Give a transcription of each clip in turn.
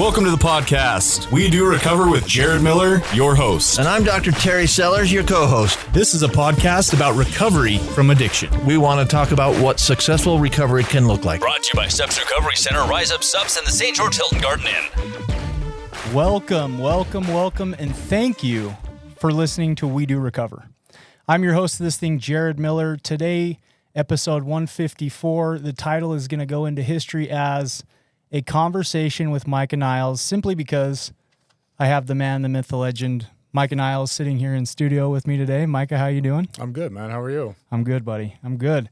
Welcome to the podcast. We Do Recover with Jared Miller, your host. And I'm Dr. Terry Sellers, your co-host. This is a podcast about recovery from addiction. We want to talk about what successful recovery can look like. Brought to you by Steps Recovery Center, Rise Up Subs, and the St. George Hilton Garden Inn. Welcome, and thank you for listening to We Do Recover. I'm your host of this thing, Jared Miller. Today, episode 154, the title is going to go into history as a conversation with Micah Niles, simply because I have the man, the myth, the legend, Micah Niles, sitting here in studio with me today. Micah, how you doing? I'm good, man. How are you? I'm good, buddy. I'm good.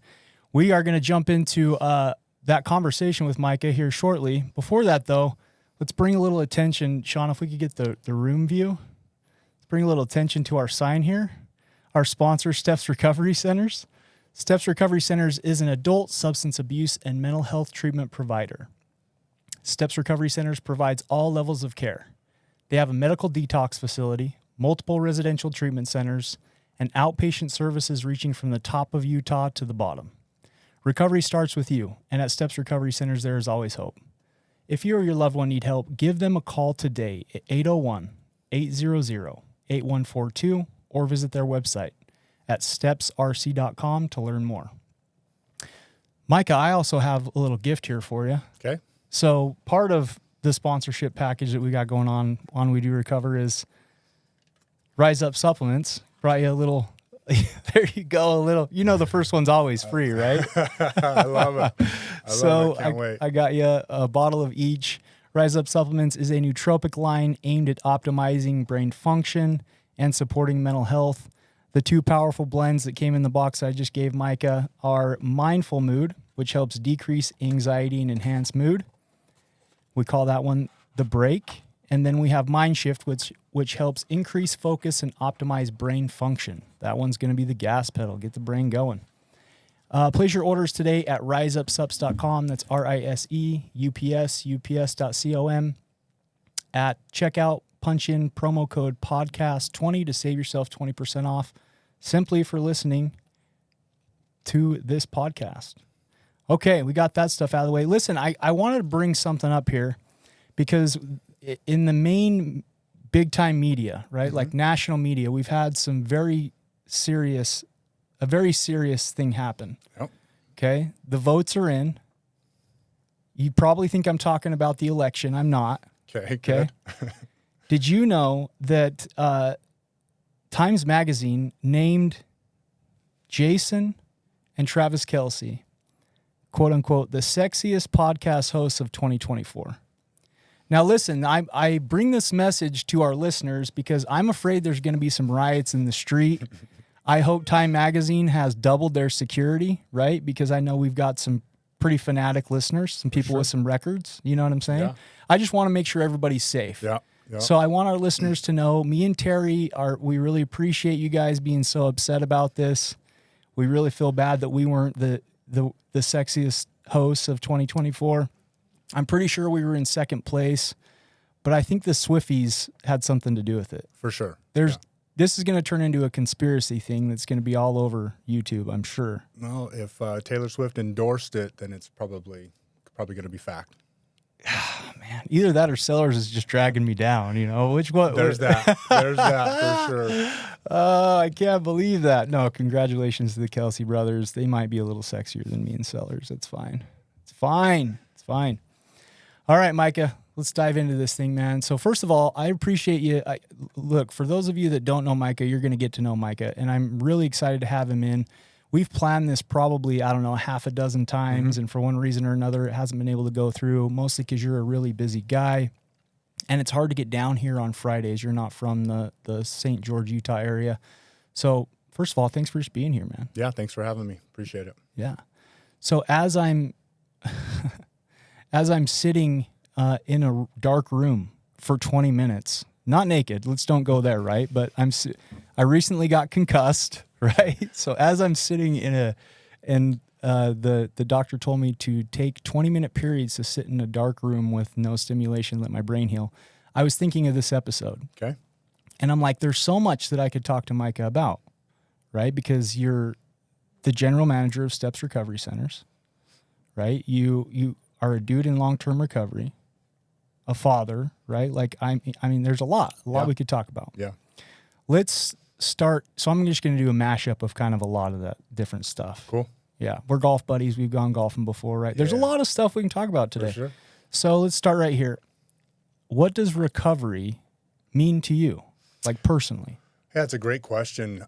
We are going to jump into that conversation with Micah here shortly. Before that, though, let's bring a little attention. Sean, if we could get the room view. Let's bring a little attention to our sign here. Our sponsor, Steps Recovery Centers. Steps Recovery Centers is an adult substance abuse and mental health treatment provider. Steps Recovery Centers provides all levels of care. They have a medical detox facility, multiple residential treatment centers, and outpatient services reaching from the top of Utah to the bottom. Recovery starts with you, and at Steps Recovery Centers, there is always hope. If you or your loved one need help, give them a call today at 801-800-8142 or visit their website at stepsrc.com to learn more. Micah, I also have a little gift here for you. Okay. So part of the sponsorship package that we got going on We Do Recover is Rise Up Supplements. Brought you a little, there you go, a little, the first one's always free, right? I love it. Can't wait. I got you a bottle of each. Rise Up Supplements is a nootropic line aimed at optimizing brain function and supporting mental health. The two powerful blends that came in the box I just gave Micah are Mindful Mood, which helps decrease anxiety and enhance mood. We call that one the break. And then we have Mind Shift, which helps increase focus and optimize brain function. That one's going to be the gas pedal, get the brain going. Place your orders today at riseupsups.com. That's RISEUPS, At checkout, punch in promo code podcast20 to save yourself 20% off simply for listening to this podcast. Okay, we got that stuff out of the way. Listen, I wanted to bring something up here because in the main big-time media, right, like national media, we've had some a very serious thing happen. Yep. Okay, the votes are in. You probably think I'm talking about the election. I'm not. Okay. Did you know that Times Magazine named Jason and Travis Kelce, quote unquote, the sexiest podcast hosts of 2024? Now, listen, I bring this message to our listeners because I'm afraid there's going to be some riots in the street. I hope Time Magazine has doubled their security, right? Because I know we've got some pretty fanatic listeners, some people with some records. You know what I'm saying? Yeah. I just want to make sure everybody's safe. Yeah. So I want our listeners to know, me and Terry, we really appreciate you guys being so upset about this. We really feel bad that we weren't the sexiest hosts of 2024. I'm pretty sure we were in second place, but I think the Swifties had something to do with it. For sure. This is going to turn into a conspiracy thing that's going to be all over YouTube, I'm sure. Well, if Taylor Swift endorsed it, then it's probably going to be fact. Man, either that or Sellers is just dragging me down, which one? There's that for sure. I can't believe that. No, congratulations to the Kelce brothers. They might be a little sexier than me and Sellers. It's fine. It's fine. All right, Micah, let's dive into this thing, man. So first of all, I appreciate you. Look, for those of you that don't know Micah, you're going to get to know Micah, and I'm really excited to have him in. We've planned this probably, half a dozen times, and for one reason or another, it hasn't been able to go through, mostly because you're a really busy guy, and it's hard to get down here on Fridays. You're not from the St. George, Utah area. So first of all, thanks for just being here, man. Yeah, thanks for having me. Appreciate it. Yeah. So as I'm sitting in a dark room for 20 minutes, not naked, let's don't go there, right? But I recently got concussed, right? So as I'm sitting the doctor told me to take 20-minute periods to sit in a dark room with no stimulation, let my brain heal. I was thinking of this episode. Okay. And I'm like, there's so much that I could talk to Micah about, right? Because you're the general manager of Steps Recovery Centers, right? You are a dude in long-term recovery. a father, right? Like I mean, there's a lot Yeah. we could talk about. Yeah. Let's start. So I'm just going to do a mashup of kind of a lot of that different stuff. Cool. Yeah. We're golf buddies. We've gone golfing before, right? There's a Yeah. lot of stuff we can talk about today. For sure. So let's start right here. What does recovery mean to you, like personally? Yeah, it's a great question.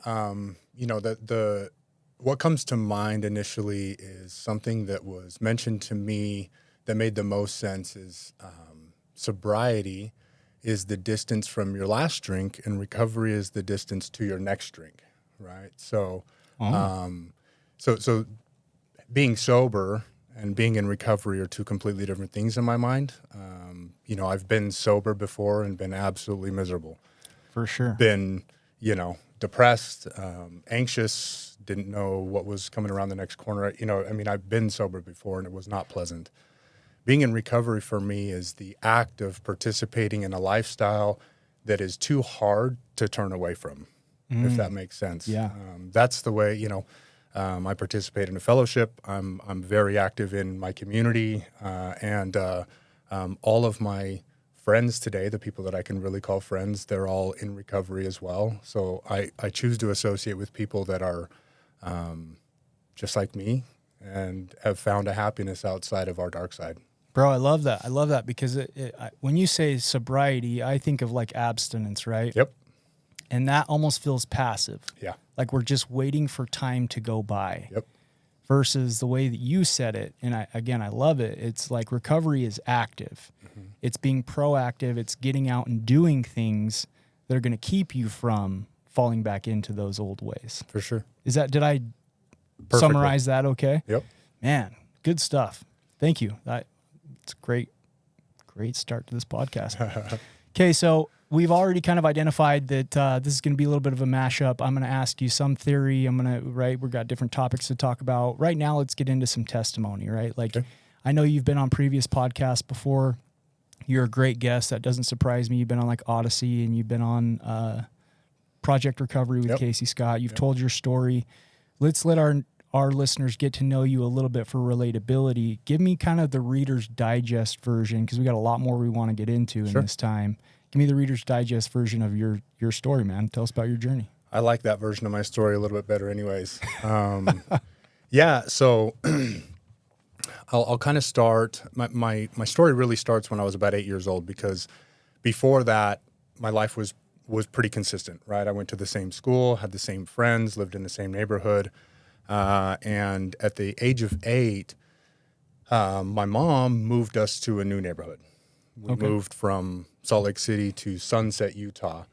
What comes to mind initially is something that was mentioned to me that made the most sense is sobriety is the distance from your last drink and recovery is the distance to your next drink, right? So, so being sober and being in recovery are two completely different things in my mind. I've been sober before and been absolutely miserable. For sure. Been, depressed, anxious, didn't know what was coming around the next corner. I've been sober before and it was not pleasant. Being in recovery for me is the act of participating in a lifestyle that is too hard to turn away from, if that makes sense. Yeah. That's the way, I participate in a fellowship. I'm very active in my community, and all of my friends today, the people that I can really call friends, they're all in recovery as well. So I choose to associate with people that are just like me and have found a happiness outside of our dark side. Bro, I love that. I love that because when you say sobriety, I think of like abstinence, right? Yep. And that almost feels passive. Yeah. Like we're just waiting for time to go by. Yep. Versus the way that you said it, and I love it. It's like recovery is active. Mm-hmm. It's being proactive. It's getting out and doing things that are going to keep you from falling back into those old ways. For sure. Did I Perfectly. summarize that okay? Yep. Man, good stuff. Thank you. It's a great start to this podcast. Okay, so we've already kind of identified that this is going to be a little bit of a mashup. I'm going to ask you some theory. We've got different topics to talk about. Right now, let's get into some testimony, right? Like, okay. I know you've been on previous podcasts before. You're a great guest. That doesn't surprise me. You've been on like Odyssey and you've been on Project Recovery with Casey Scott. You've told your story. Let's let our listeners get to know you a little bit for relatability. Give me kind of the Reader's Digest version because we got a lot more we want to get into in this time. Give me the Reader's Digest version of your story, man. Tell us about your journey. I like that version of my story a little bit better anyways. Yeah, so I'll kind of start. My story really starts when I was about 8 years old because before that, my life was pretty consistent, right? I went to the same school, had the same friends, lived in the same neighborhood. And at the age of 8, my mom moved us to a new neighborhood. We moved from Salt Lake City to Sunset, Utah.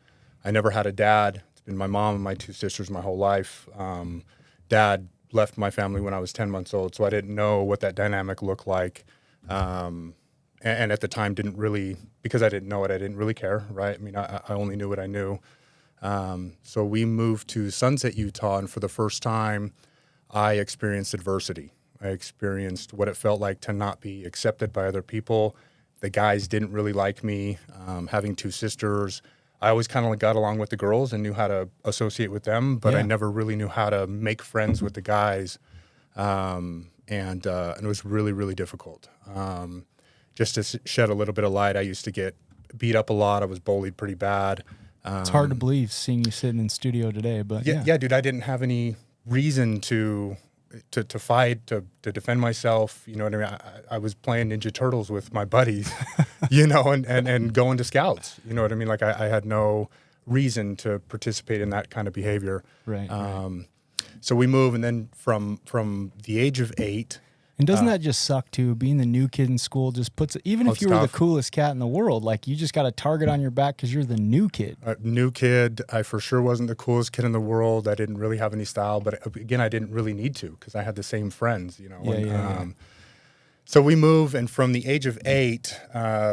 I never had a dad. It's been my mom and my 2 sisters my whole life. Dad left my family when I was 10 months old, so I didn't know what that dynamic looked like. And at the time because I didn't know it, I didn't really care, right? I mean, I only knew what I knew. So we moved to Sunset, Utah, and for the first time, I experienced adversity. I experienced what it felt like to not be accepted by other people. The guys didn't really like me. Having 2 sisters, I always kind of got along with the girls and knew how to associate with them, but I never really knew how to make friends with the guys. And it was really, really difficult. Just to shed a little bit of light, I used to get beat up a lot. I was bullied pretty bad. It's hard to believe seeing you sitting in studio today, but yeah, dude, I didn't have any reason to fight, to defend myself. You know what I mean? I was playing Ninja Turtles with my buddies, and going to scouts. You know what I mean? Like I had no reason to participate in that kind of behavior. Right. So we move, and then from the age of 8. And doesn't that just suck too? Being the new kid in school just puts, even if you were the coolest cat in the world, like you just got a target on your back because you're the new kid. New kid. I for sure wasn't the coolest kid in the world. I didn't really have any style, but again, I didn't really need to because I had the same friends, So we move, and from the age of 8,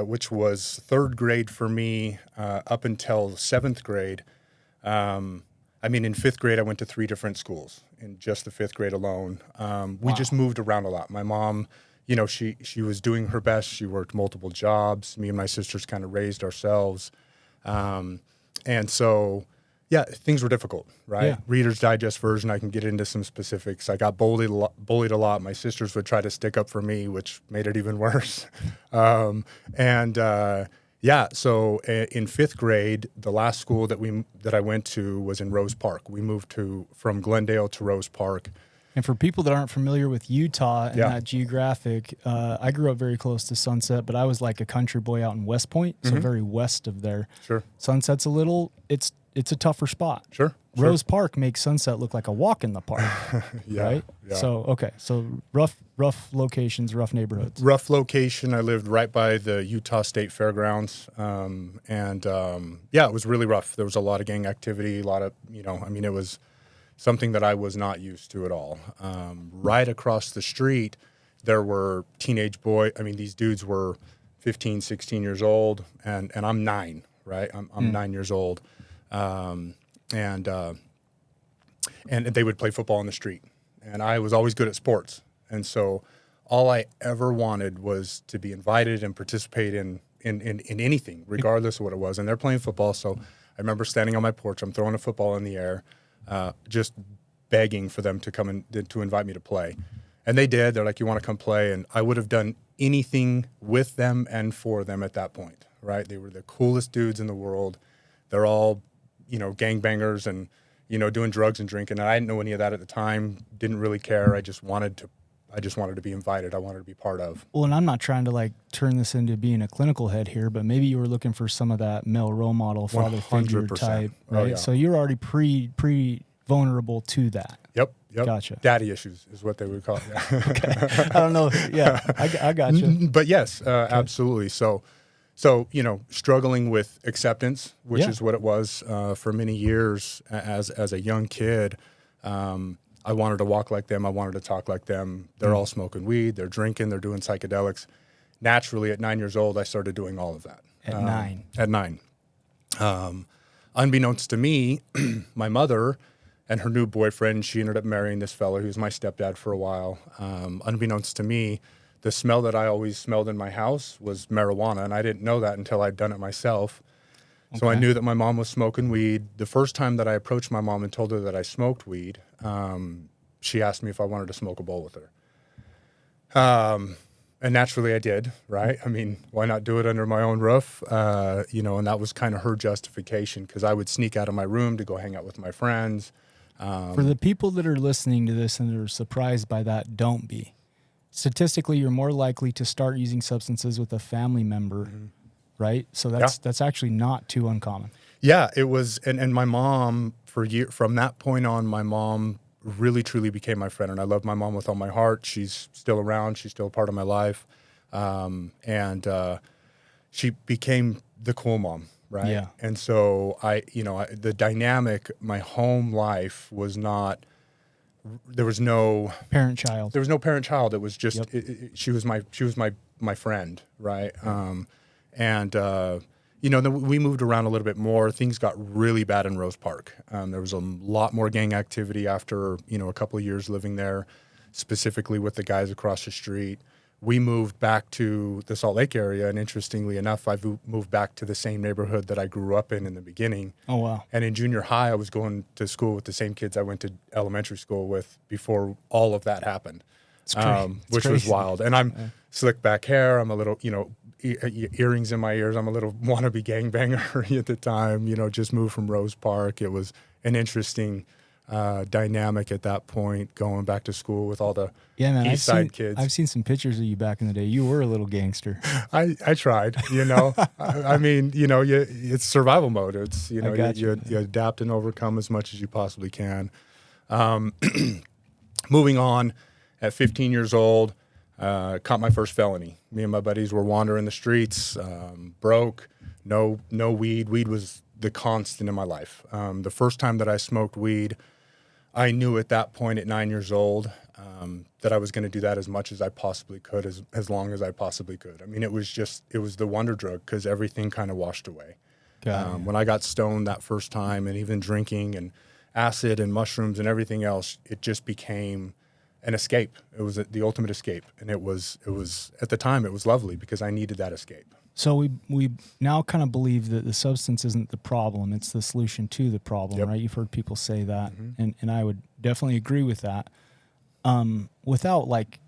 which was 3rd grade for me, up until 7th grade. In 5th grade, I went to 3 different schools in just the 5th grade alone. We just moved around a lot. My mom, she was doing her best. She worked multiple jobs. Me and my sisters kind of raised ourselves. And so, Yeah, things were difficult, right? Yeah. Reader's Digest version, I can get into some specifics. I got bullied a lot. My sisters would try to stick up for me, which made it even worse. So in fifth grade, the last school that I went to was in Rose Park. We moved from Glendale to Rose Park. And for people that aren't familiar with Utah and Yeah. that geographic, I grew up very close to Sunset, but I was like a country boy out in West Point, so very west of there. Sure. Sunset's it's a tougher spot. Sure. Rose Park makes Sunset look like a walk in the park, Yeah, right? yeah. So rough locations, rough neighborhoods. Rough location. I lived right by the Utah State Fairgrounds. It was really rough. There was a lot of gang activity, a lot of, it was something that I was not used to at all. Right across the street, there were teenage these dudes were 15, 16 years old, and I'm 9, right? I'm 9 years old. And they would play football in the street. And I was always good at sports. And so all I ever wanted was to be invited and participate in anything, regardless of what it was. And they're playing football. So I remember standing on my porch, I'm throwing a football in the air, just begging for them to come and to invite me to play. And they did. They're like, you want to come play? And I would have done anything with them and for them at that point, right? They were the coolest dudes in the world. They're all, gangbangers and, doing drugs and drinking. And I didn't know any of that at the time. Didn't really care. I just wanted to be invited. I wanted to be part of. Well, and I'm not trying to like turn this into being a clinical head here, but maybe you were looking for some of that male role model, father figure 100%. type, Oh, right? yeah. So you're already pre vulnerable to that. Yep. Gotcha. Daddy issues is what they would call it. Yeah. Okay. I don't know. Yeah, I gotcha. But yes, absolutely. So, struggling with acceptance, which Yeah. is what it was for many years as a young kid. I wanted to walk like them. I wanted to talk like them. They're all smoking weed. They're drinking. They're doing psychedelics. Naturally, at 9 years old, I started doing all of that. At 9. At 9. Unbeknownst to me, my mother and her new boyfriend, she ended up marrying this fellow who was my stepdad for a while. Unbeknownst to me, the smell that I always smelled in my house was marijuana, and I didn't know that until I'd done it myself. So I knew that my mom was smoking weed. The first time that I approached my mom and told her that I smoked weed, she asked me if I wanted to smoke a bowl with her. And naturally I did, right? I mean, why not do it under my own roof? And that was kind of her justification, because I would sneak out of my room to go hang out with my friends. For the people that are listening to this and are surprised by that, don't be. Statistically, you're more likely to start using substances with a family member, right? So that's actually not too uncommon. Yeah, it was. And my mom, from that point on, my mom really, truly became my friend. And I love my mom with all my heart. She's still around. She's still a part of my life. She became the cool mom, right? Yeah. And so the dynamic, my home life was not, there was no Parent-child. There was no parent-child. It was just, she was my friend, right? Then we moved around a little bit more. Things got really bad in Rose Park. There was a lot more gang activity after, a couple of years living there, specifically with the guys across the street. We moved back to the Salt Lake area, and interestingly enough, I moved back to the same neighborhood that I grew up in the beginning. Oh, wow. And in junior high, I was going to school with the same kids I went to elementary school with before all of that happened, which was wild. And I'm slick back hair. I'm a little, earrings in my ears. I'm a little wannabe gangbanger at the time, just moved from Rose Park. It was an interesting dynamic at that point, going back to school with all the East Side kids. I've seen some pictures of you back in the day. You were a little gangster. I tried, it's survival mode. It's, you adapt and overcome as much as you possibly can. Moving on, at 15 years old, caught my first felony. Me and my buddies were wandering the streets, broke, no weed. Weed was the constant in my life. The first time that I smoked weed, I knew at that point at 9 years old that I was going to do that as much as I possibly could, as long as I possibly could. I mean, it was the wonder drug, because everything kind of washed away. When I got stoned that first time, and even drinking and acid and mushrooms and everything else, it just became an escape. It was the ultimate escape, and it was at the time it was lovely because I needed that escape. So we now kind of believe that the substance isn't the problem; it's the solution to the problem, Yep. right? You've heard people say that, and I would definitely agree with that. Without like,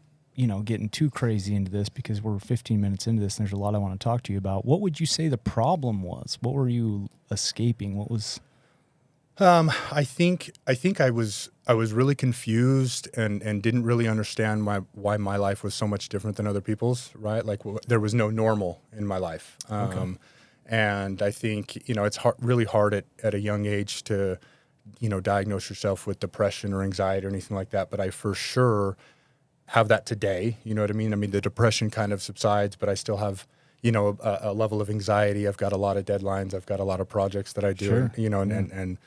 getting too crazy into this, because we're 15 minutes into this, and there's a lot I want to talk to you about. What would you say the problem was? What were you escaping? What was? I think I was really confused and didn't really understand why my life was so much different than other people's, right? Like there was no normal in my life. And I think, it's really hard at a young age to, diagnose yourself with depression or anxiety or anything like that. But I for sure have that today. You know what I mean? I mean, the depression kind of subsides, but I still have, a level of anxiety. I've got a lot of deadlines. I've got a lot of projects that I do, Sure. and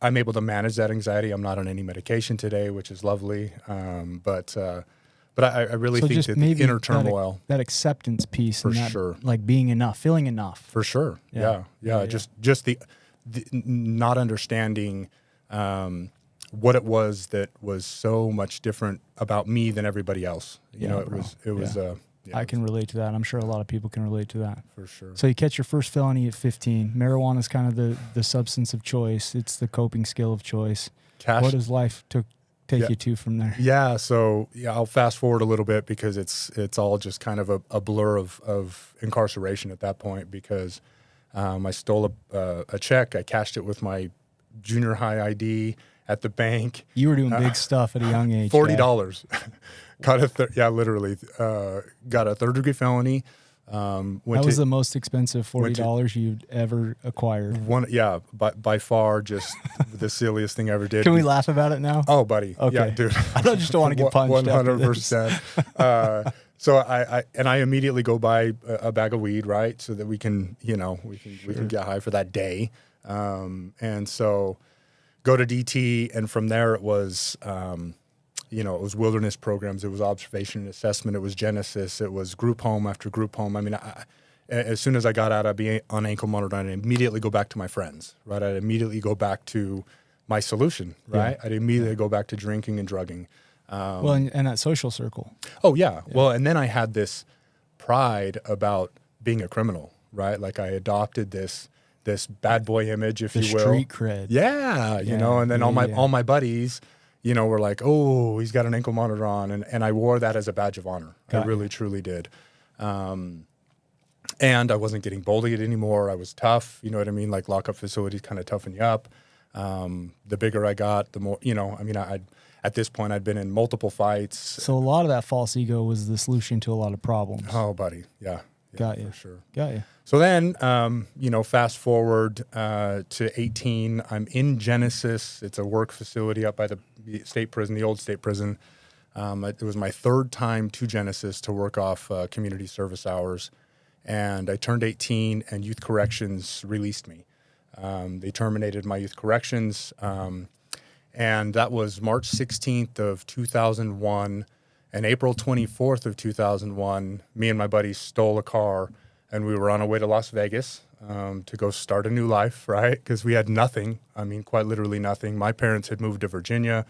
I'm able to manage that anxiety. I'm not on any medication today, which is lovely. But I really think just that maybe the inner turmoil, that acceptance piece, For and that, sure. like being enough, feeling enough. for sure. Yeah. Yeah. Just the not understanding what it was that was so much different about me than everybody else. It was. I can relate to that. I'm sure a lot of people can relate to that. For sure. So you catch your first felony at 15. Marijuana is kind of the substance of choice. It's the coping skill of choice. Cash. What does life take Yeah. you to from there? Yeah, so I'll fast forward a little bit because it's all just kind of a blur of incarceration at that point because I stole a check. I cashed it with my junior high ID at the bank. You were doing big stuff at a young age. $40. Got literally got a third-degree felony. That was the most expensive $40 you'd ever acquired. by far just the silliest thing I ever did. Can we laugh about it now? Oh, buddy. Okay. Yeah, dude. I just don't want to get punched. 100%. So I immediately go buy a bag of weed, right? So that we can get high for that day. And so go to DT, and from there it was, it was wilderness programs, it was observation and assessment, it was Genesis, it was group home after group home. I mean, as soon as I got out, I'd be on ankle monitor, and I'd immediately go back to my friends, right? I'd immediately go back to my solution, right? Yeah. I'd immediately go back to drinking and drugging. Well, and that social circle. Oh, yeah. Well, and then I had this pride about being a criminal, right? Like I adopted this bad boy image, if The you will. street cred. Yeah, and then all my buddies, were like, oh, he's got an ankle monitor on, and I wore that as a badge of honor. I really, truly did. And I wasn't getting bullied anymore. I was tough. You know what I mean? Like lockup facilities kind of toughen you up. The bigger I got, the more, at this point I'd been in multiple fights. So a lot of that false ego was the solution to a lot of problems. Oh, buddy. Yeah. Got you. For sure. Got you. So then, fast forward to 18, I'm in Genesis. It's a work facility up by the state prison, the old state prison. It was my third time to Genesis to work off community service hours. And I turned 18, and youth corrections released me. They terminated my youth corrections. And that was March 16th of 2001. And April 24th of 2001, me and my buddies stole a car, and we were on our way to Las Vegas to go start a new life, right? Because we had nothing. I mean, quite literally nothing. My parents had moved to Virginia.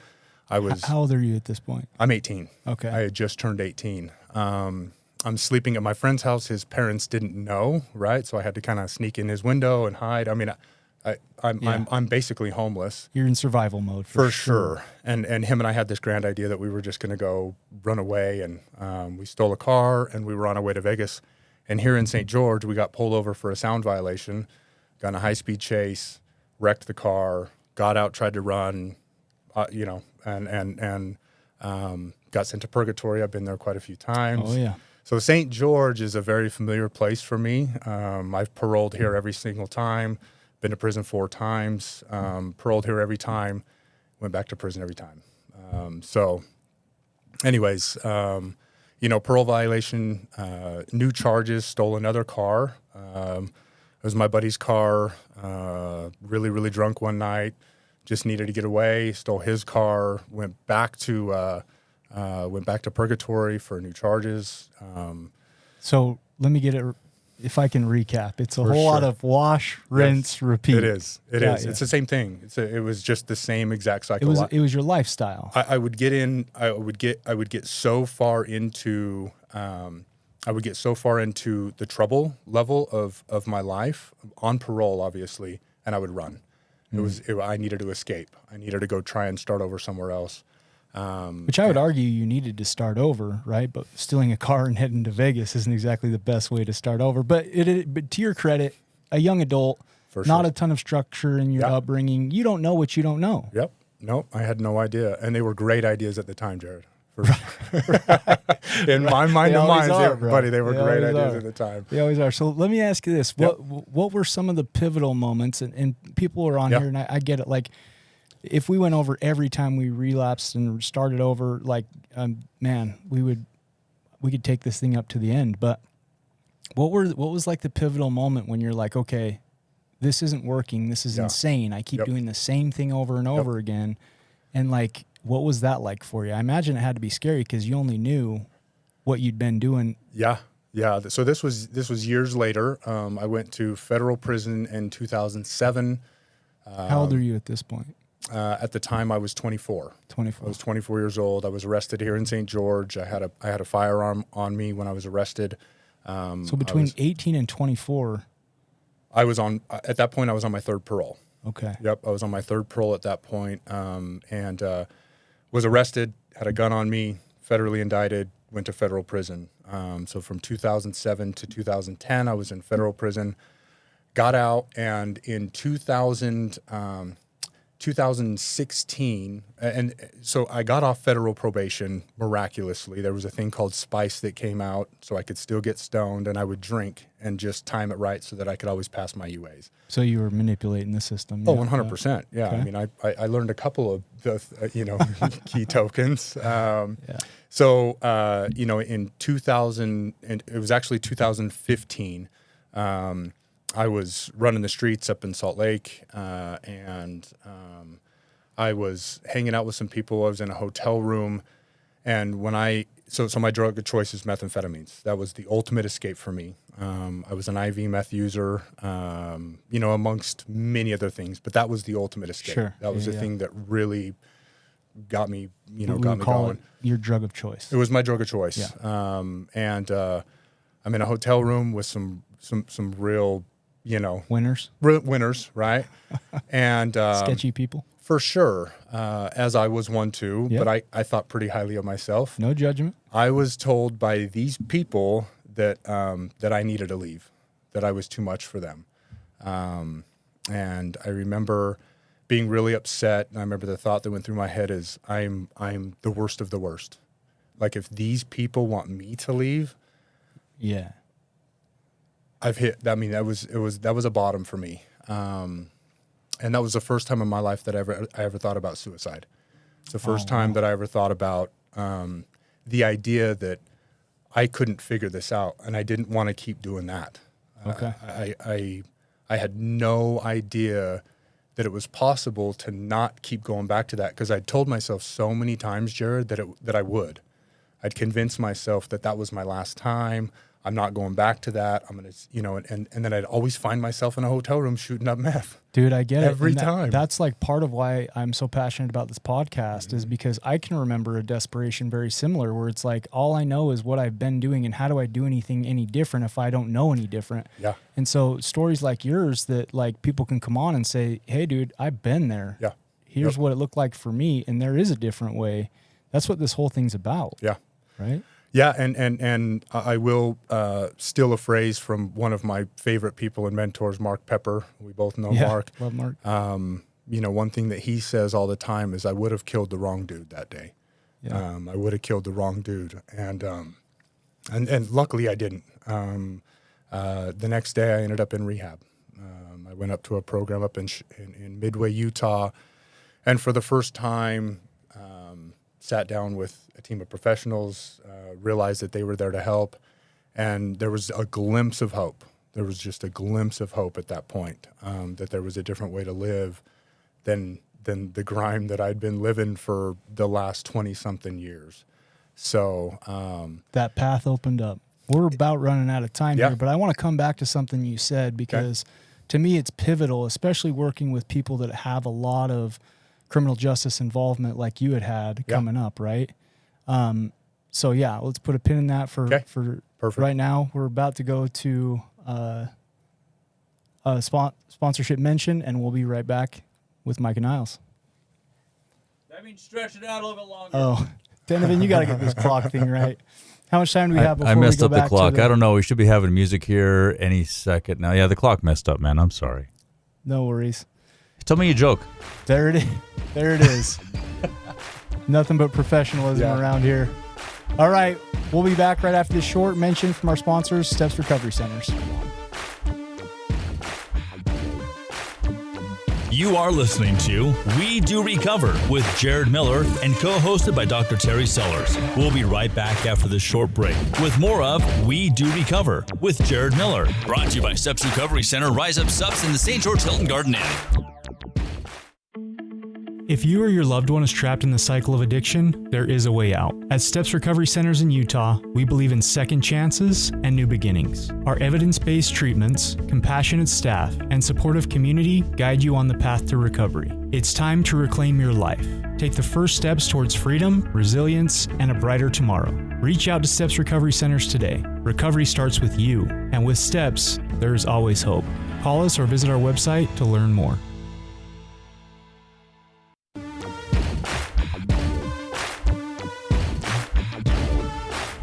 How old are you at this point? I'm 18. Okay. I had just turned 18. I'm sleeping at my friend's house. His parents didn't know, right? So I had to kind of sneak in his window and hide. I mean, I'm basically homeless. You're in survival mode for sure. And him and I had this grand idea that we were just going to go run away, and we stole a car, and we were on our way to Vegas. And here in St. George, we got pulled over for a sound violation, got in a high-speed chase, wrecked the car, got out, tried to run, and got sent to purgatory. I've been there quite a few times. Oh, yeah. So St. George is a very familiar place for me. I've paroled here every single time, been to prison 4 times, paroled here every time, went back to prison every time. Parole violation, new charges, stole another car. It was my buddy's car, really, really drunk one night, just needed to get away, stole his car, went back to purgatory for new charges. So let me get it if I can recap, it's a For whole lot sure. of wash, rinse, repeat. It is. It Got is. ya. It's the same thing. It was just the same exact cycle. It was your lifestyle. I would get in. I would get so far into. I would get so far into the trouble level of my life on parole, obviously, and I would run. I needed to escape. I needed to go try and start over somewhere else. Which I would argue you needed to start over, right? But stealing a car and heading to Vegas isn't exactly the best way to start over. But but to your credit, a young adult, For not sure. a ton of structure in your Yeah. upbringing. You don't know what you don't know. Yep. Nope. I had no idea, and they were great ideas at the time, Jared. For sure. In my mind They and always mine, are, bro. buddy, they were They great always ideas are. at the time. They always are. So let me ask you this: Yep. what were some of the pivotal moments? And people are on Yeah. here, and I get it. Like, if we went over every time we relapsed and started over, like, man, we could take this thing up to the end. But what was like the pivotal moment when you're like, okay, this isn't working. This is Yeah. insane. I keep Yep. doing the same thing over and over again. And like, what was that like for you? I imagine it had to be scary because you only knew what you'd been doing. Yeah. Yeah. So this was years later. I went to federal prison in 2007. How old are you at this point? At the time, I was 24. 24. I was 24 years old. I was arrested here in St. George. I had a firearm on me when I was arrested. So between 18 and 24. I was on at that point. I was on my third parole. Okay. Yep, I was on my third parole at that point, and was arrested. Had a gun on me. Federally indicted. Went to federal prison. So from 2007 to 2010, I was in federal prison. Got out, and in 2016, and so I got off federal probation miraculously. There was a thing called Spice that came out, so I could still get stoned, and I would drink and just time it right so that I could always pass my UAs. So you were manipulating the system. Oh, yeah. 100%. Yeah. Okay. I mean, I learned a couple of the, key tokens. So, in 2000, and it was actually 2015, I was running the streets up in Salt Lake, and I was hanging out with some people. I was in a hotel room, and so my drug of choice is methamphetamines. That was the ultimate escape for me. I was an IV meth user, amongst many other things, but that was the ultimate escape. Sure. That was Yeah, the yeah. thing that really got me, We got would me call going. it your drug of choice. It was my drug of choice. Yeah. And I'm in a hotel room with some real, Winners, winners, right? And sketchy people. for sure, as I was one too, Yep. but I thought pretty highly of myself. No judgment. I was told by these people that that I needed to leave, that I was too much for them. And I remember being really upset. And I remember the thought that went through my head is, I'm the worst of the worst. Like, if these people want me to leave, Yeah. I've hit. I mean, that was a bottom for me. And that was the first time in my life that I ever thought about suicide. It's the first time that I ever thought about the idea that I couldn't figure this out, and I didn't want to keep doing that. Okay. I had no idea that it was possible to not keep going back to that, because I'd told myself so many times, Jared, that I would. I'd convinced myself that was my last time. I'm not going back to that. I'm going to, and then I'd always find myself in a hotel room shooting up meth. Dude, I get Every it. And time. That's like part of why I'm so passionate about this podcast is because I can remember a desperation very similar where it's like, all I know is what I've been doing, and how do I do anything any different if I don't know any different? Yeah. And so stories like yours that like people can come on and say, hey dude, I've been there. Yeah. Here's Yep. what it looked like for me. And there is a different way. That's what this whole thing's about. Yeah. Right? Yeah, and I will steal a phrase from one of my favorite people and mentors, Mark Pepper. We both know Yeah. Mark. Love Mark. One thing that he says all the time is, I would have killed the wrong dude that day. Yeah. I would have killed the wrong dude, and luckily I didn't. The next day I ended up in rehab. I went up to a program up in Midway, Utah, and for the first time sat down with a team of professionals, realized that they were there to help, and there was a glimpse of hope. There was just a glimpse of hope at that point, that there was a different way to live than the grime that I'd been living for the last 20-something years. So That path opened up. We're about running out of time Yeah. here, but I want to come back to something you said because to me it's pivotal, especially working with people that have a lot of criminal justice involvement like you had coming up, right? So yeah, let's put a pin in that for Perfect. right now. We're about to go to a sponsorship mention, and we'll be right back with Micah Niles. That means stretch it out a little bit longer. Oh, Donovan, you got to get this clock thing right. How much time do we have before I messed we go up the back clock. to I don't know. We should be having music here any second now. Yeah, the clock messed up, man. I'm sorry. No worries. Tell me a joke. There it is. There it is. Nothing but professionalism around here. All right. We'll be back right after this short mention from our sponsors, Steps Recovery Centers. You are listening to We Do Recover with Jared Miller and co-hosted by Dr. Terry Sellers. We'll be right back after this short break with more of We Do Recover with Jared Miller. Brought to you by Steps Recovery Center, Rise Up Subs in the St. George Hilton Garden Inn. If you or your loved one is trapped in the cycle of addiction, there is a way out. At Steps Recovery Centers in Utah, we believe in second chances and new beginnings. Our evidence-based treatments, compassionate staff, and supportive community guide you on the path to recovery. It's time to reclaim your life. Take the first steps towards freedom, resilience, and a brighter tomorrow. Reach out to Steps Recovery Centers today. Recovery starts with you, and with Steps, there is always hope. Call us or visit our website to learn more.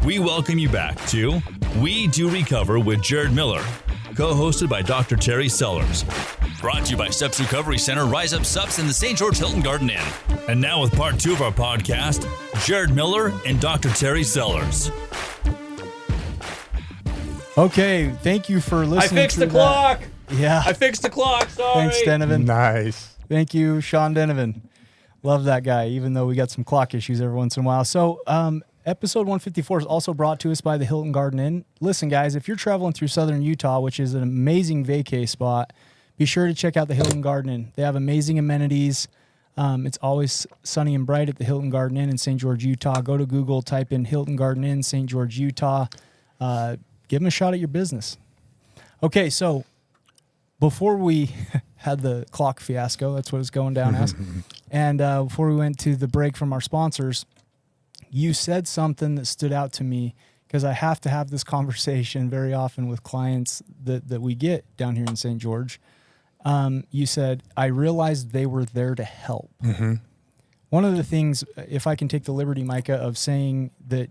We welcome you back to We Do Recover with Jared Miller, co-hosted by Dr. Terry Sellers. Brought to you by Steps Recovery Center, Rise Up Subs in the St. George Hilton Garden Inn. And now with part 2 of our podcast, Jared Miller and Dr. Terry Sellers. Okay, thank you for listening. I fixed the clock. Yeah. I fixed the clock. Sorry. Thanks, Donovan. Nice. Thank you, Sean Donovan. Love that guy, even though we got some clock issues every once in a while. So, episode 154 is also brought to us by the Hilton Garden Inn. Listen, guys, if you're traveling through southern Utah, which is an amazing vacay spot, be sure to check out the Hilton Garden Inn. They have amazing amenities. It's always sunny and bright at the Hilton Garden Inn in St. George, Utah. Go to Google, type in Hilton Garden Inn, St. George, Utah. Give them a shot at your business. Okay, so before we had the clock fiasco, that's what it's going down as, and before we went to the break from our sponsors, you said something that stood out to me because I have to have this conversation very often with clients that we get down here in St. George. You said, I realized they were there to help. Mm-hmm. One of the things, if I can take the liberty, Micah, of saying that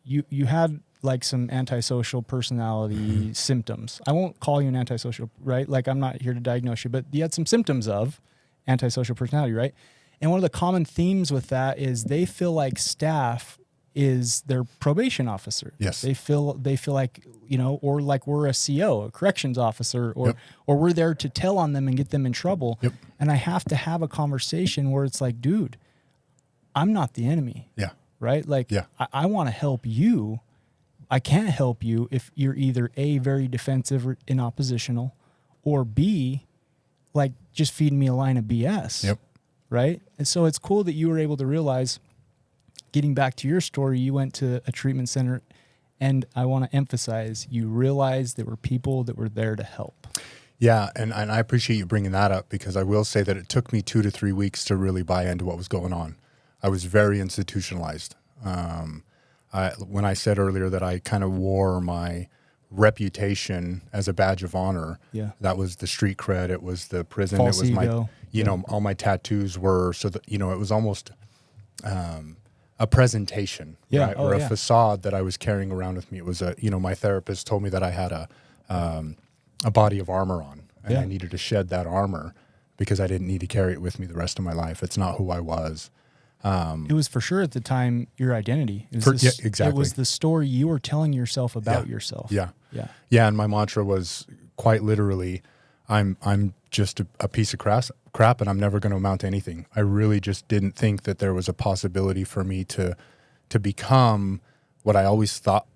you had like some antisocial personality symptoms. I won't call you an antisocial, right? Like I'm not here to diagnose you, but you had some symptoms of antisocial personality, right? And one of the common themes with that is they feel like staff is their probation officer. Yes. They feel like, you know, or like we're a CO, a corrections officer, or we're there to tell on them and get them in trouble. Yep. And I have to have a conversation where it's like, dude, I'm not the enemy. Yeah. Right? Like I want to help you. I can't help you if you're either A, very defensive or in oppositional, or B, like just feeding me a line of BS. Yep. Right? And so it's cool that you were able to realize, getting back to your story, you went to a treatment center, and I want to emphasize, you realized there were people that were there to help. Yeah, and I appreciate you bringing that up because I will say that it took me 2 to 3 weeks to really buy into what was going on. I was very institutionalized. When I said earlier that I kind of wore my reputation as a badge of honor, that was the street cred, it was the prison, False it was my, ego. you know, all my tattoos were so that, you know, it was almost a presentation, right? Or a facade that I was carrying around with me. It was my therapist told me that I had a body of armor on, and I needed to shed that armor because I didn't need to carry it with me the rest of my life. It's not who I was. It was for sure at the time your identity. Exactly. It was the story you were telling yourself about yourself. Yeah. Yeah. And my mantra was quite literally, I'm just a piece of crap and I'm never going to amount to anything. I really just didn't think that there was a possibility for me to become what I always thought,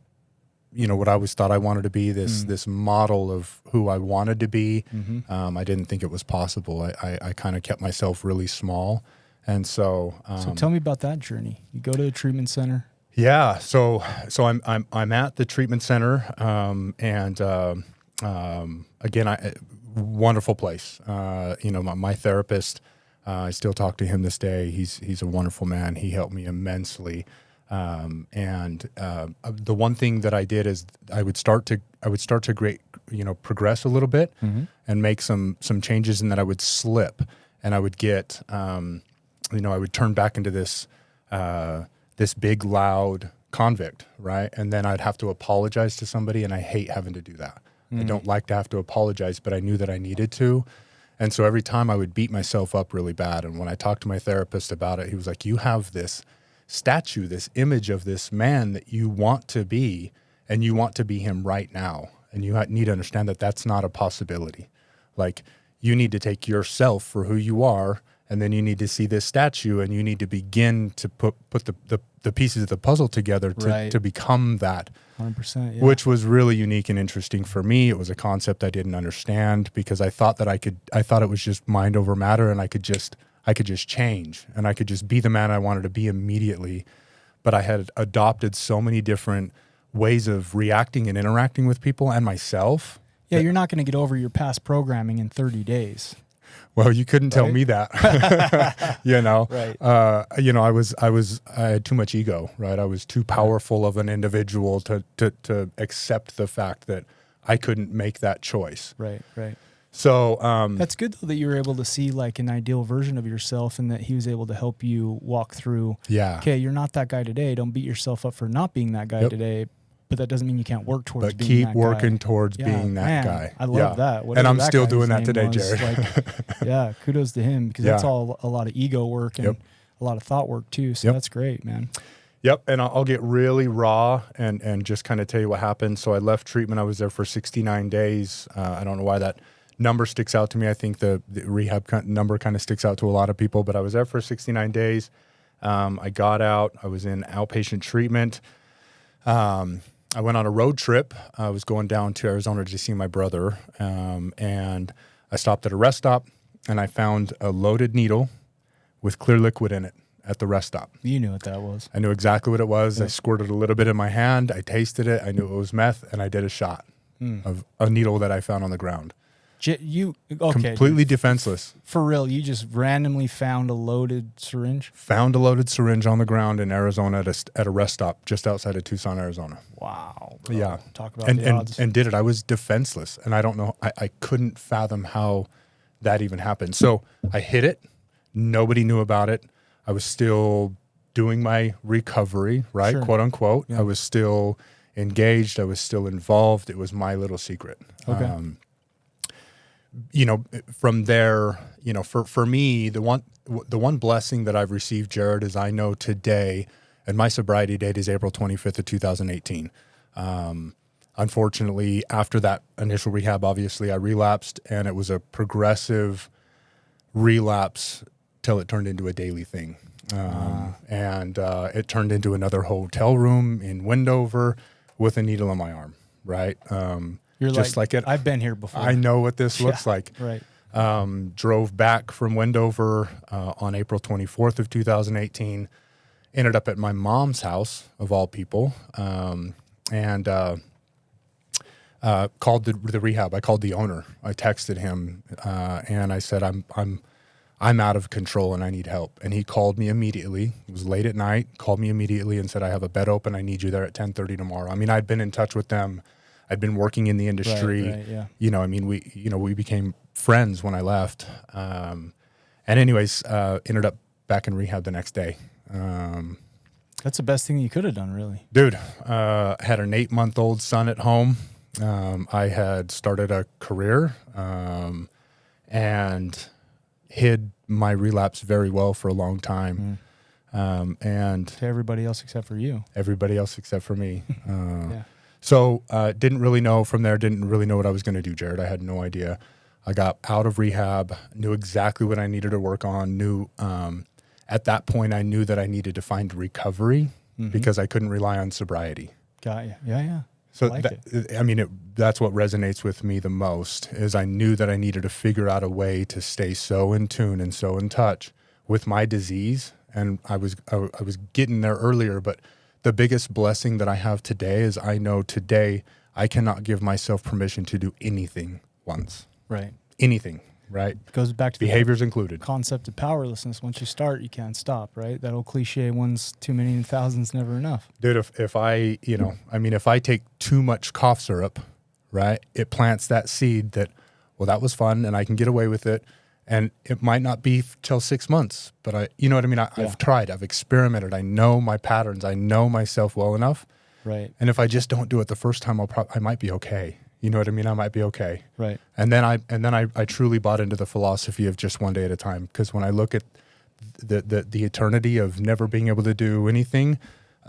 I wanted to be, this model of who I wanted to be. I didn't think it was possible. I kind of kept myself really small. And so... so tell me about that journey. You go to a treatment center. Yeah. So I'm at the treatment center, again, wonderful place. My therapist, I still talk to him this day. He's a wonderful man. He helped me immensely. The one thing that I did is I would start to progress a little bit and make some changes, and then I would slip, and I would get, I would turn back into this big loud convict, right? And then I'd have to apologize to somebody, and I hate having to do that. I don't like to have to apologize, but I knew that I needed to. And so every time I would beat myself up really bad. And when I talked to my therapist about it, he was like, you have this statue, this image of this man that you want to be, and you want to be him right now. And you need to understand that that's not a possibility. Like, you need to take yourself for who you are, and then you need to see this statue, and you need to begin to put the pieces of the puzzle together to become that. 100%, yeah. Which was really unique and interesting for me. It was a concept I didn't understand, because I thought it was just mind over matter, and I could just change, and I could just be the man I wanted to be immediately. But I had adopted so many different ways of reacting and interacting with people and myself. Yeah, you're not going to get over your past programming in 30 days. Well, you couldn't tell me that, Right. I had too much ego, right? I was too powerful of an individual to accept the fact that I couldn't make that choice. Right. So That's good though that you were able to see like an ideal version of yourself, and that he was able to help you walk through. Yeah. Okay, you're not that guy today. Don't beat yourself up for not being that guy today. But that doesn't mean you can't work towards but being keep that working guy. towards being that guy. I love that. And Whatever I'm that still guy's doing that name today, was, Jared. Kudos to him, because that's all a lot of ego work and a lot of thought work too. So that's great, man. Yep, and I'll get really raw and just kind of tell you what happened. So I left treatment. I was there for 69 days. I don't know why that number sticks out to me. I think the rehab number kind of sticks out to a lot of people, but I was there for 69 days. I got out. I was in outpatient treatment. I went on a road trip. I was going down to Arizona to see my brother, and I stopped at a rest stop, and I found a loaded needle with clear liquid in it at the rest stop. You knew what that was. I knew exactly what it was. I squirted a little bit in my hand. I tasted it. I knew it was meth, and I did a shot of a needle that I found on the ground. Completely defenseless. For real, you just randomly found a loaded syringe? Found a loaded syringe on the ground in Arizona at a rest stop just outside of Tucson, Arizona. Wow. Bro. Yeah. Talk about the odds. And did it. I was defenseless, and I don't know. I couldn't fathom how that even happened. So I hit it. Nobody knew about it. I was still doing my recovery, right? Sure. Quote unquote. Yeah. I was still engaged. I was still involved. It was my little secret. Okay. From there, for me, the one blessing that I've received, Jared, is I know today, and my sobriety date is April 25th of 2018. Unfortunately, after that initial rehab, obviously I relapsed, and it was a progressive relapse till it turned into a daily thing. And it turned into another hotel room in Wendover with a needle in my arm, right? You're just like it. I've been here before. I know what this looks like. Right. Drove back from Wendover on April 24th of 2018. Ended up at my mom's house, of all people, and called the rehab. I called the owner. I texted him, and I said, I'm out of control and I need help. And he called me immediately. It was late at night. Called me immediately and said, I have a bed open. I need you there at 10:30 tomorrow. I mean, I'd been in touch with them. I'd been working in the industry. Right, yeah. We became friends when I left. And anyways, ended up back in rehab the next day. That's the best thing you could have done, really. Dude, had an 8-month-old son at home. I had started a career and hid my relapse very well for a long time. And to everybody else except for you. Everybody else except for me. Yeah. So didn't really know from there, didn't really know what I was going to do, Jared. I had no idea. I got out of rehab, knew exactly what I needed to work on, knew at that point I knew that I needed to find recovery because I couldn't rely on sobriety. Got you. Yeah. So that's what resonates with me the most is I knew that I needed to figure out a way to stay so in tune and so in touch with my disease. And I was getting there earlier, but the biggest blessing that I have today is I know today I cannot give myself permission to do anything once. Right. Anything, right? It goes back to Behaviors included. the concept of powerlessness. Once you start, you can't stop, right? That old cliche, one's too many and thousands never enough. Dude, if I, if I take too much cough syrup, right, it plants that seed that, well, that was fun and I can get away with it. And it might not be till 6 months, but you know what I mean? I've tried, I've experimented. I know my patterns. I know myself well enough. Right. And if I just don't do it the first time, I might be okay. You know what I mean? I might be okay. Right. And then I truly bought into the philosophy of just one day at a time. Because when I look at the eternity of never being able to do anything,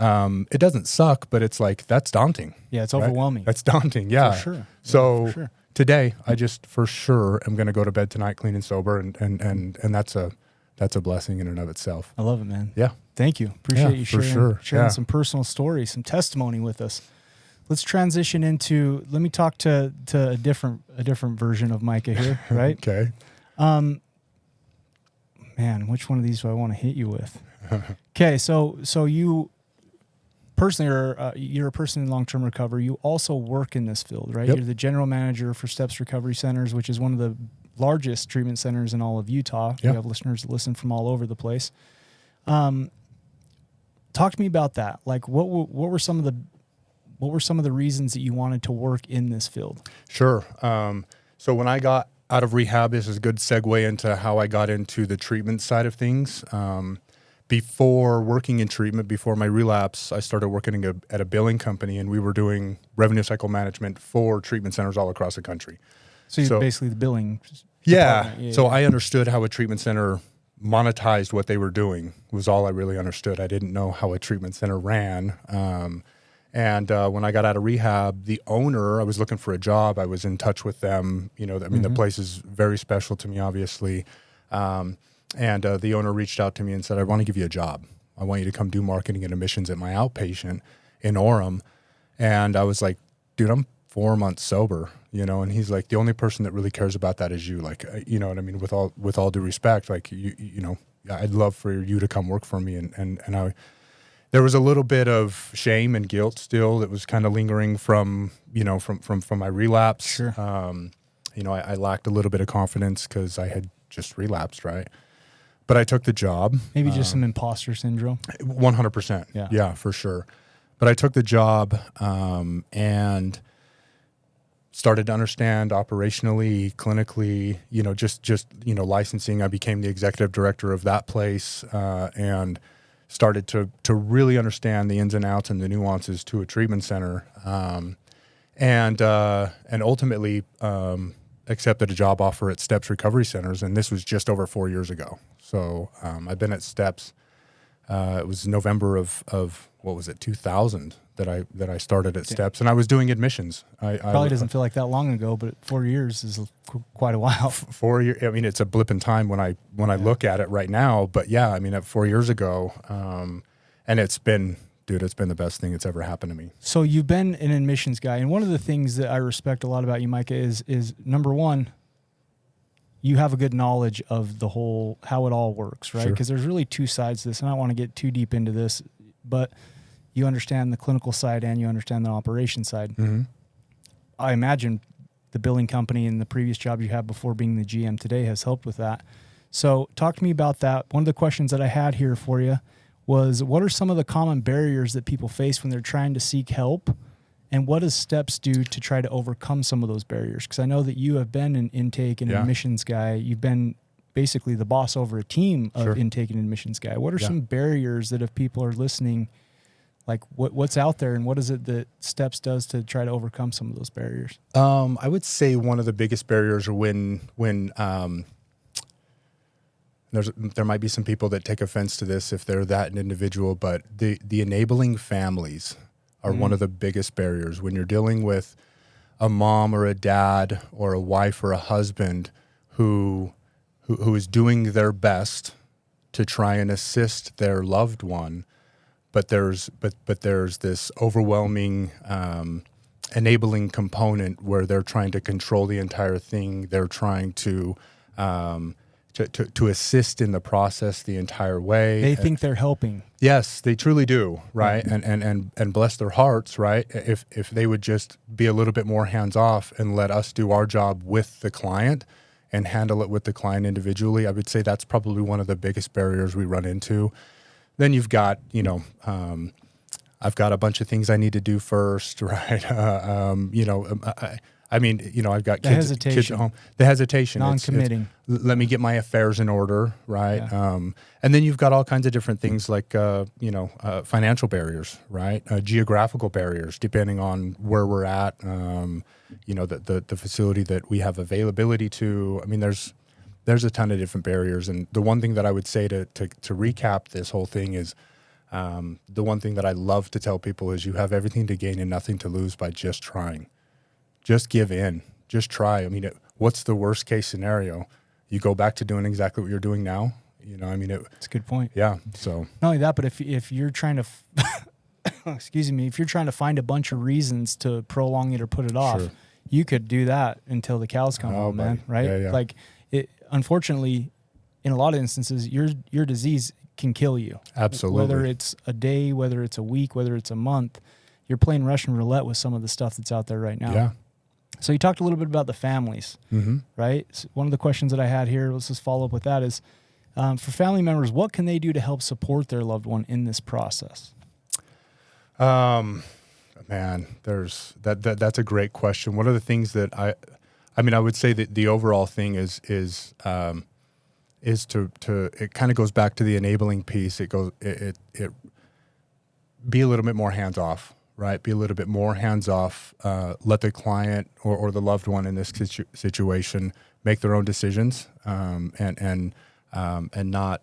it doesn't suck, but it's like, that's daunting. Yeah, it's right? overwhelming. That's daunting. Yeah. For sure. So for sure. today, I just for sure am going to go to bed tonight clean and sober, and that's a blessing in and of itself. I love it, man. Yeah. Thank you. Appreciate you for sharing sure. some personal stories, some testimony with us. Let's transition into, let me talk to a different version of Micah here, right? Okay. Man, which one of these do I want to hit you with? Okay, so you personally are you're a person in long-term recovery. You also work in this field, right? Yep. You're the general manager for Steps Recovery Centers, which is one of the largest treatment centers in all of Utah. Yep. We have listeners that listen from all over the place. Talk to me about that. Like, what were some of the reasons that you wanted to work in this field? Sure. So when I got out of rehab, this is a good segue into how I got into the treatment side of things. Before working in treatment, before my relapse, I started working at a billing company, and we were doing revenue cycle management for treatment centers all across the country. So you're basically the billing. Yeah. department. So I understood how a treatment center monetized what they were doing, was all I really understood. I didn't know how a treatment center ran. And when I got out of rehab, the owner, I was looking for a job. I was in touch with them. The place is very special to me, obviously. And the owner reached out to me and said, I want to give you a job. I want you to come do marketing and admissions at my outpatient in Orem. And I was like, dude, I'm 4 months sober, and he's like, the only person that really cares about that is you. Like, you know what I mean? With all due respect, like, I'd love for you to come work for me. And there was a little bit of shame and guilt still that was kind of lingering from my relapse. Sure. I lacked a little bit of confidence because I had just relapsed, right? But I took the job. Maybe just some imposter syndrome. 100%. Yeah, for sure. But I took the job and started to understand operationally, clinically, just licensing. I became the executive director of that place and started to really understand the ins and outs and the nuances to a treatment center, and ultimately accepted a job offer at Steps Recovery Centers, and this was just over 4 years ago. So I've been at Steps. It was November of what was it, 2000 that I started at Steps, and I was doing admissions. Probably doesn't feel like that long ago, but 4 years is quite a while. 4 years. I mean, it's a blip in time when I look at it right now. But yeah, I mean, at 4 years ago, and it's been the best thing that's ever happened to me. So you've been an admissions guy, and one of the things that I respect a lot about you, Micah, is number one, you have a good knowledge of the whole, how it all works, right? Because there's really two sides to this, and I don't want to get too deep into this, but you understand the clinical side and you understand the operation side. Mm-hmm. I imagine the billing company and the previous job you had before being the GM today has helped with that. So talk to me about that. One of the questions that I had here for you was, what are some of the common barriers that people face when they're trying to seek help? And what does Steps do to try to overcome some of those barriers? Because I know that you have been an intake and admissions guy. You've been basically the boss over a team of intake and admissions guy. What are some barriers that if people are listening, like what's out there and what is it that Steps does to try to overcome some of those barriers? I would say one of the biggest barriers are when there might be some people that take offense to this if they're that an individual, but the enabling families are one of the biggest barriers. When you're dealing with a mom or a dad or a wife or a husband who is doing their best to try and assist their loved one, but there's this overwhelming enabling component where they're trying to control the entire thing. They're trying to to assist in the process the entire way. They think they're helping. Yes, they truly do, right? And bless their hearts, right? If they would just be a little bit more hands off and let us do our job with the client and handle it with the client individually, I would say that's probably one of the biggest barriers we run into. Then you've got, I've got a bunch of things I need to do first, right? I've got kids at home. The hesitation. Non-committing. Let me get my affairs in order, right? Yeah. And then you've got all kinds of different things like, financial barriers, right? Geographical barriers, depending on where we're at, the facility that we have availability to. I mean, there's a ton of different barriers. And the one thing that I would say to recap this whole thing is, the one thing that I love to tell people is you have everything to gain and nothing to lose by just trying. Just give in. Just try. I mean, what's the worst case scenario? You go back to doing exactly what you're doing now. It's a good point. Yeah. So not only that, but if you're trying to, if you're trying to find a bunch of reasons to prolong it or put it off, Sure. you could do that until the cows come home, man. buddy. Right? Yeah. Like, unfortunately, in a lot of instances, your disease can kill you. Absolutely. Whether it's a day, whether it's a week, whether it's a month, you're playing Russian roulette with some of the stuff that's out there right now. Yeah. So you talked a little bit about the families, right? So one of the questions that I had here, let's just follow up with that, is for family members, what can they do to help support their loved one in this process? Man, that's a great question. One of the things that I would say that the overall thing is to it kind of goes back to the enabling piece. It be a little bit more hands off, right? Be a little bit more hands off. Let the client or the loved one in this situation make their own decisions, and not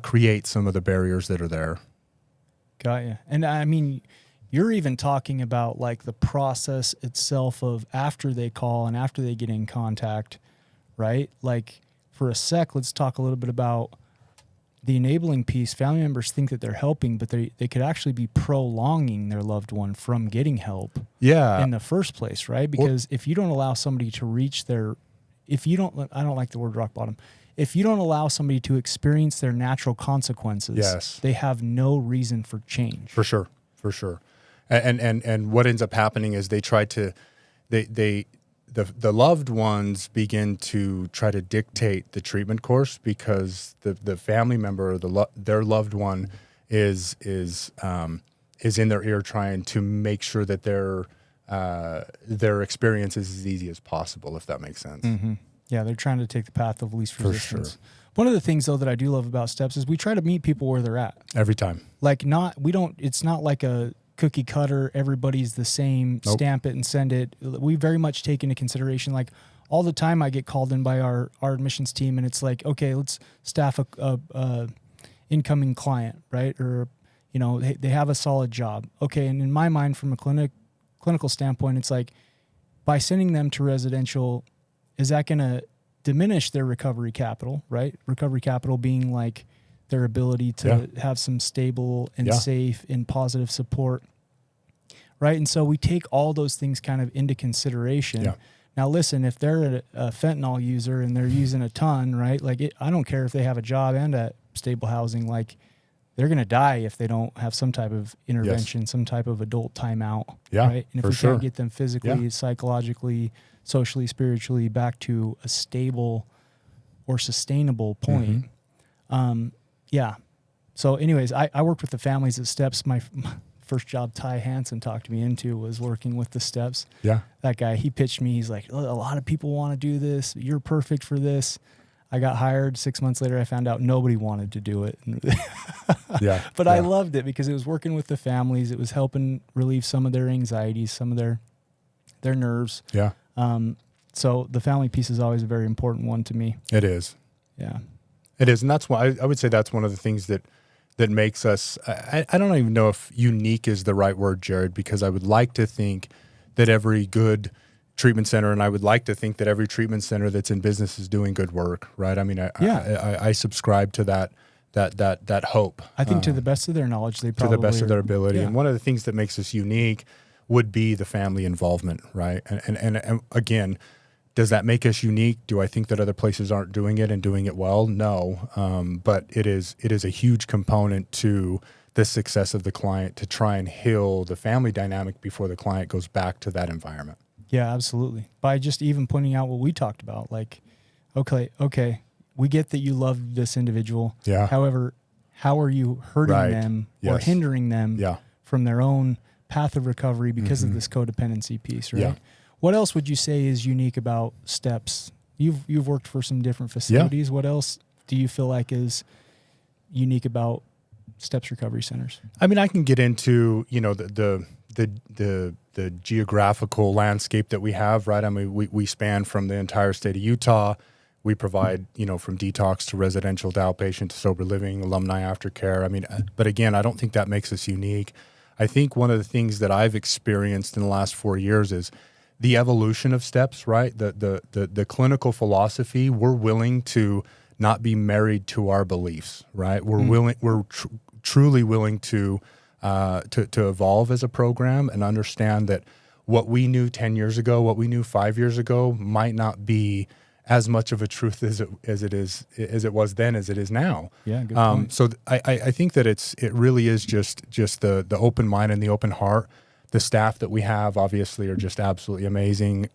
create some of the barriers that are there. Got you. And I mean, you're even talking about like the process itself of after they call and after they get in contact, right? Like for a sec, let's talk a little bit about the enabling piece. Family members think that they're helping, but they could actually be prolonging their loved one from getting help in the first place, right? Because if you don't allow somebody to reach I don't like the word rock bottom. If you don't allow somebody to experience their natural consequences, they have no reason for change. For sure. And what ends up happening is they try to, the loved ones begin to try to dictate the treatment course because the family member or their loved one is in their ear trying to make sure that their experience is as easy as possible, if that makes sense. Mm-hmm. Yeah, they're trying to take the path of least resistance. Sure. One of the things though that I do love about Steps is we try to meet people where they're at. Every time. It's not like a cookie cutter, everybody's the same, stamp it and send it. We very much take into consideration, like all the time I get called in by our admissions team and it's like, okay, let's staff a incoming client, right? Or, they have a solid job. Okay. And in my mind, from a clinical standpoint, it's like by sending them to residential, is that going to diminish their recovery capital, right? Recovery capital being like their ability to have some stable and safe and positive support, right? And so we take all those things kind of into consideration. Yeah. Now, listen, if they're a fentanyl user and they're using a ton, right? Like I don't care if they have a job and a stable housing, like they're going to die if they don't have some type of intervention, some type of adult timeout, right? And if we can't get them physically, psychologically, socially, spiritually back to a stable or sustainable point. So anyways, I worked with the families at Steps. My first job Ty Hansen talked me into was working with the Steps. Yeah. That guy, he pitched me. He's like, a lot of people want to do this. You're perfect for this. I got hired. 6 months later, I found out nobody wanted to do it. But I loved it because it was working with the families. It was helping relieve some of their anxieties, some of their nerves. Yeah. So the family piece is always a very important one to me. It is. Yeah. It is. And that's why I would say that's one of the things that makes us, I don't even know if unique is the right word, Jared, because I would like to think that every good treatment center, and I would like to think that every treatment center that's in business is doing good work, right? I mean, I subscribe to that hope. I think to the best of their knowledge, they probably to the best of their ability. And one of the things that makes us unique would be the family involvement, right? And again, Does that make us unique? Do I think that other places aren't doing it and doing it well? No. But it is a huge component to the success of the client to try and heal the family dynamic before the client goes back to that environment. Yeah, absolutely. By just even pointing out what we talked about, like, okay, we get that you love this individual. Yeah. However, how are you hurting them or Yes. hindering them Yeah. from their own path of recovery because of this codependency piece, right? Yeah. What else would you say is unique about STEPS? You've worked for some different facilities. What else do you feel like is unique about STEPS recovery centers? I mean, I can get into, the geographical landscape that we have, right? I mean, we span from the entire state of Utah. We provide, from detox to residential to outpatient to sober living, alumni aftercare. I mean, but again, I don't think that makes us unique. I think one of the things that I've experienced in the last 4 years is the evolution of STEPS, right? The clinical philosophy, we're willing to not be married to our beliefs, right? We're truly willing to evolve as a program and understand that what we knew 10 years ago, what we knew 5 years ago might not be as much of a truth as it was then as it is now. Yeah, good point. So I think that it really is just the open mind and the open heart. The staff that we have obviously are just absolutely amazing.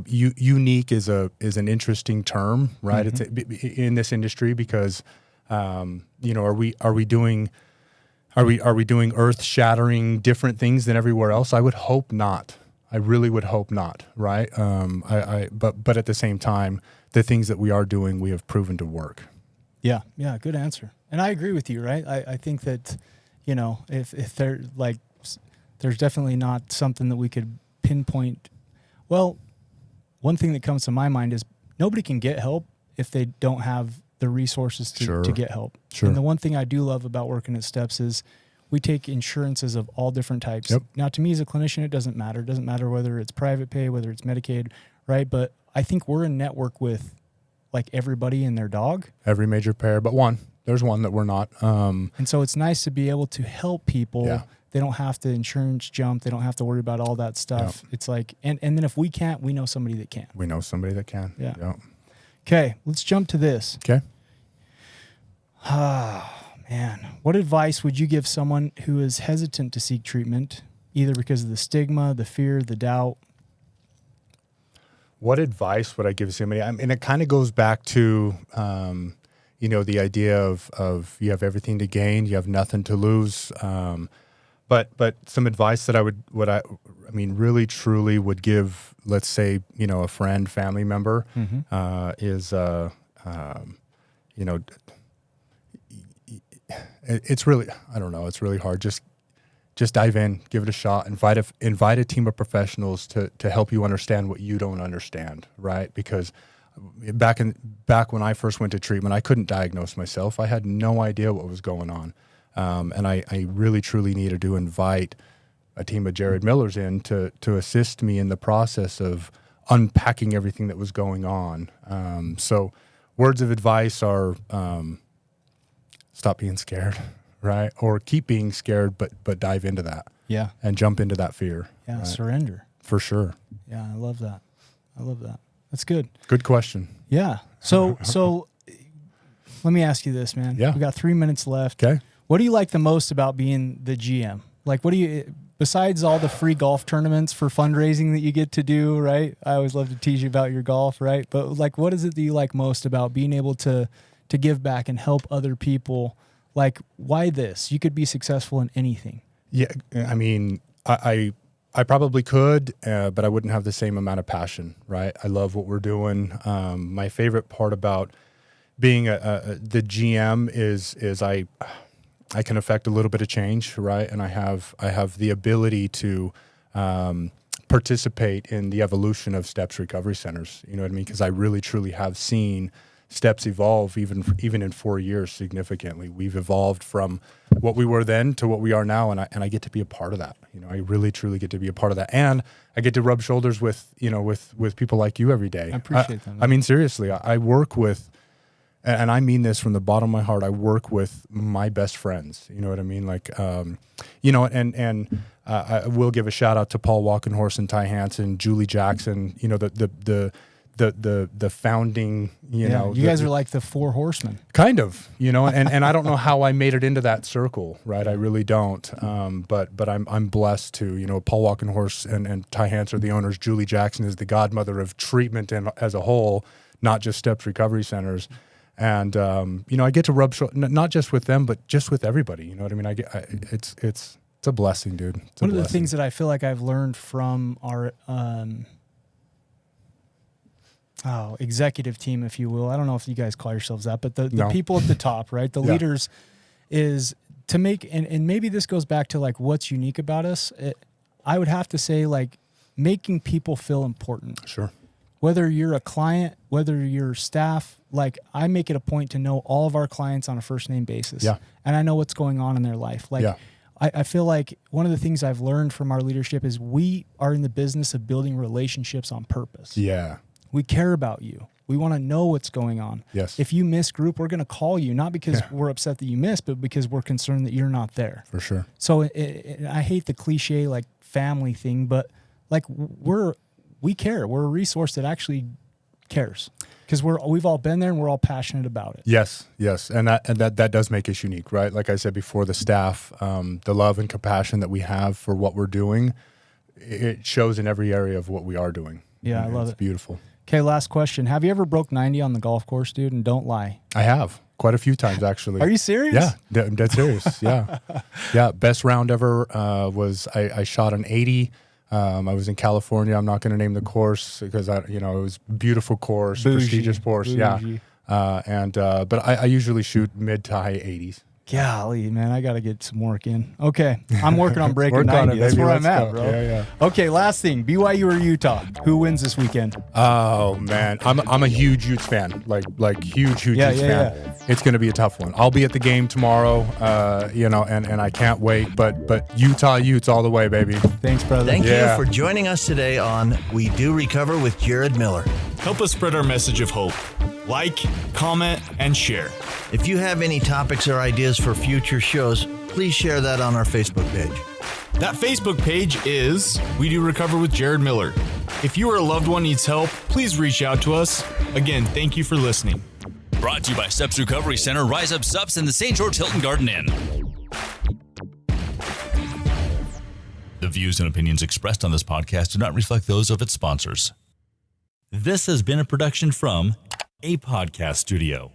Unique is an interesting term, right? It's in this industry because are we doing earth-shattering different things than everywhere else? I would hope not. I really would hope not, right? But at the same time, the things that we are doing, we have proven to work. Yeah, good answer. And I agree with you, right? I think that, if they're like, there's definitely not something that we could pinpoint. Well, one thing that comes to my mind is nobody can get help if they don't have the resources to get help. Sure. And the one thing I do love about working at STEPS is we take insurances of all different types. Yep. Now, to me as a clinician, it doesn't matter. It doesn't matter whether it's private pay, whether it's Medicaid, right? But I think we're in network with like everybody and their dog. Every major payer, but one. There's one that we're not. And so it's nice to be able to help people. Yeah. They don't have to insurance jump. They don't have to worry about all that stuff. Yep. It's like, and then if we can't, we know somebody that can. We know somebody that can. Yeah. Yep. Okay, let's jump to this. Okay. Man, what advice would you give someone who is hesitant to seek treatment, either because of the stigma, the fear, the doubt? What advice would I give somebody? I mean, it kind of goes back to, the idea of you have everything to gain, you have nothing to lose. But some advice that I really truly would give, let's say, a friend, family member, is, it's really, I don't know, it's really hard. Just dive in, give it a shot, invite a team of professionals to help you understand what you don't understand, right? Because back when I first went to treatment, I couldn't diagnose myself. I had no idea what was going on. And I really truly needed to invite a team of Jared Millers in to assist me in the process of unpacking everything that was going on. So words of advice are, stop being scared, right? Or keep being scared, but dive into that. Yeah. And jump into that fear. Yeah, right? surrender. For sure. Yeah, I love that. That's good. Good question. Yeah. So let me ask you this, man. Yeah. We got 3 minutes left. Okay. What do you like the most about being the GM? Like, what do you, besides all the free golf tournaments for fundraising that you get to do, right? I always love to tease you about your golf, right? But like, what is it that you like most about being able to give back and help other people? Like, why this? You could be successful in anything. Yeah. I mean, I probably could, but I wouldn't have the same amount of passion, right? I love what we're doing. My favorite part about being the GM is I can affect a little bit of change, right? And I have the ability to participate in the evolution of STEPS recovery centers. You know what I mean? Because I really truly have seen STEPS evolve even in 4 years significantly. We've evolved from what we were then to what we are now, and I get to be a part of that. I really truly get to be a part of that, and I get to rub shoulders with people like you every day. I appreciate that. I mean, seriously, I work with, and I mean this from the bottom of my heart, I work with my best friends. You know what I mean? Like, And I will give a shout out to Paul Walkenhorst and Ty Hansen, Julie Jackson, the founding, you guys are like the 4 horsemen. Kind of, and I don't know how I made it into that circle, right? I really don't. But I'm blessed to, Paul Walkenhorst and Ty Hansen are the owners. Julie Jackson is the godmother of treatment and as a whole, not just Steps Recovery Centers. And, I get to rub not just with them, but just with everybody. You know what I mean? It's a blessing, dude. One of the things that I feel like I've learned from our, executive team, if you will. I don't know if you guys call yourselves that, but the people at the top, right? The leaders is to make, and maybe this goes back to like what's unique about us. I would have to say like making people feel important. Sure. Whether you're a client, whether you're staff, like I make it a point to know all of our clients on a first name basis. Yeah. And I know what's going on in their life. Like I feel like one of the things I've learned from our leadership is we are in the business of building relationships on purpose. Yeah. We care about you. We want to know what's going on. Yes. If you miss group, we're going to call you, not because we're upset that you missed, but because we're concerned that you're not there. For sure. So I hate the cliche like family thing, but like we care. We're a resource that actually cares because we've all been there and we're all passionate about it. Yes. And that does make us unique, right? Like I said before, the staff, the love and compassion that we have for what we're doing, it shows in every area of what we are doing. Yeah, I love it. It's beautiful. Okay, last question. Have you ever broke 90 on the golf course, dude? And don't lie. I have. Quite a few times, actually. Are you serious? Yeah, I'm dead serious. Yeah. Best round ever was I shot an 80. I was in California. I'm not going to name the course because it was a beautiful course, prestigious course. Bougie. Yeah. But I usually shoot mid to high 80s. Golly, man, I got to get some work in. Okay, I'm working on breaking 90. On it, That's where Let's I'm at, go. bro. Yeah. Okay, last thing, BYU or Utah? Who wins this weekend? Oh man, I'm a huge Utes fan, like huge Utes fan. Yeah. It's going to be a tough one. I'll be at the game tomorrow, and I can't wait. But Utah Utes all the way, baby. Thanks, brother. Thank you for joining us today on We Do Recover with Jared Miller. Help us spread our message of hope. Like, comment, and share. If you have any topics or ideas for future shows, please share that on our Facebook page. That Facebook page is We Do Recover with Jared Miller. If you or a loved one needs help, please reach out to us. Again, thank you for listening. Brought to you by Steps Recovery Center, Rise Up Sups, and the St. George Hilton Garden Inn. The views and opinions expressed on this podcast do not reflect those of its sponsors. This has been a production from A Podcast Studio.